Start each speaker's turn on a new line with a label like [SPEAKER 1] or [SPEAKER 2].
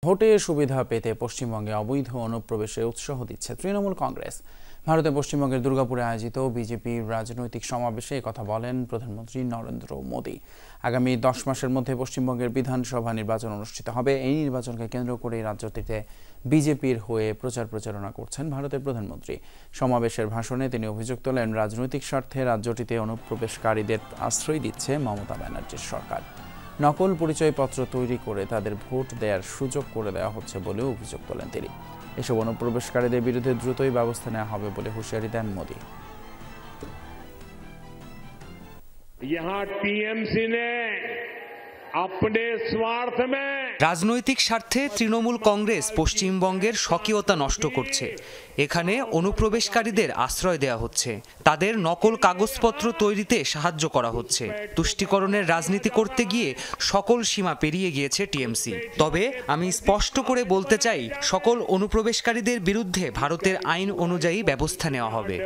[SPEAKER 1] ভোটে সুবিধা পেতে পশ্চিমবঙ্গে অবৈধ অনুপ্রবেশে উৎসাহ দিচ্ছে তৃণমূল কংগ্রেস। ভারতে পশ্চিমবঙ্গের দুর্গাপুরে আয়োজিত বিজেপির রাজনৈতিক সমাবেশে একথা বলেন প্রধানমন্ত্রী নরেন্দ্র মোদী। আগামী 10 মাসের মধ্যে পশ্চিমবঙ্গের বিধানসভা নির্বাচন অনুষ্ঠিত হবে। এই নির্বাচনকে কেন্দ্র করে রাজ্যটিতে বিজেপির হয়ে প্রচারণা করছেন ভারতের প্রধানমন্ত্রী। সমাবেশের ভাষণে তিনি অভিযোগ তোলেন, রাজনৈতিক স্বার্থে রাজ্যটিতে অনুপ্রবেশকারীদের আশ্রয় দিচ্ছে মমতা ব্যানার্জির সরকার। নকল পরিচয়পত্র তৈরি করে তাদের ভোট দেওয়ার সুযোগ করে দেওয়া হচ্ছে বলেও অভিযোগ তোলেন তিনি। এসব অনুপ্রবেশকারীদের বিরুদ্ধে দ্রুতই ব্যবস্থা নেওয়া হবে বলে হুঁশিয়ারি দেন মোদী।
[SPEAKER 2] রাজনৈতিক স্বার্থে তৃণমূল কংগ্রেস পশ্চিমবঙ্গের স্বকীয়তা নষ্ট করছে। এখানে অনুপ্রবেশকারীদের আশ্রয় দেওয়া হচ্ছে, তাদের নকল কাগজপত্র তৈরিতে সাহায্য করা হচ্ছে। তুষ্টিকরণের রাজনীতি করতে গিয়ে সকল সীমা পেরিয়ে গিয়েছে টিএমসি। তবে আমি স্পষ্ট করে বলতে চাই, সকল অনুপ্রবেশকারীদের বিরুদ্ধে ভারতের আইন অনুযায়ী ব্যবস্থা নেওয়া হবে।